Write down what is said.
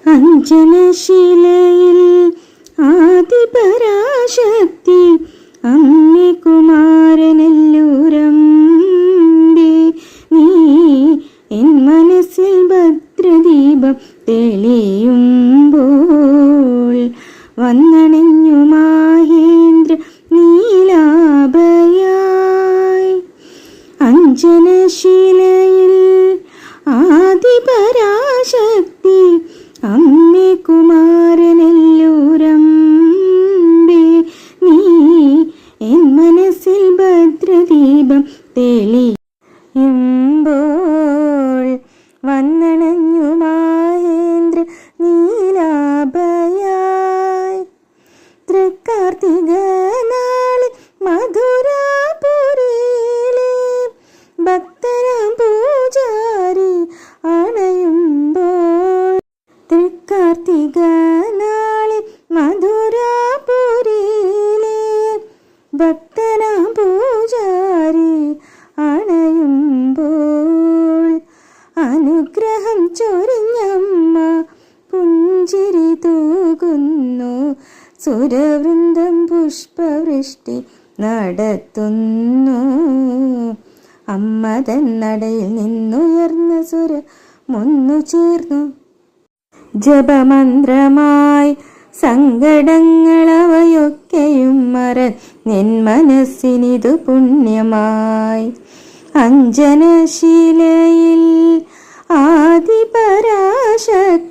അഞ്ജനശിലയിൽ ആദിപരാശക്തി അമ്മേ കുമാരനെല്ലൂരമ്പേ, നീ എൻ മനസ്സിൽ ഭദ്രദീപം തെളിയുമ്പോൾ വന്നണഞ്ഞു മാഹേന്ദ്ര നീലാഭയായി. അഞ്ജനശിലയിൽ ആദിപരാശക്തി അമ്മേ കുമാരനെല്ലൂരമ്പേ, നീ എൻ മനസ്സിൽ ഭദ്രദീപം തെളിയുമ്പോൾ വന്നണഞ്ഞു മാഹേന്ദ്ര നീലാഭയായി. തൃക്കാർത്തിക നാളിൽ മധുരാപുരിയിലെ ഭക്തനാം പൂജാരി അണയുമ്പോൾ, തൃക്കാർത്തിക നാളിൽ മധുരാപുരിയിലെ ഭക്തനാം പൂജാരി അണയുമ്പോൾ, അനുഗ്രഹം ചൊരിഞ്ഞമ്മ പുഞ്ചിരി തൂകുന്നു, സുരവൃന്ദം പുഷ്പവൃഷ്ടി നടത്തുന്നു. അമ്മ തൻ നടയിൽ നിന്നുയർന്ന സ്വരമൊന്നു ചേർന്നു, ജപമന്ത്രമായി സങ്കടങ്ങളവയൊക്കെയും മറന്നെൻ മനസ്സിനിതു പുണ്യമായി. അഞ്ജനശിലയിൽ ആദിപരാശക്തി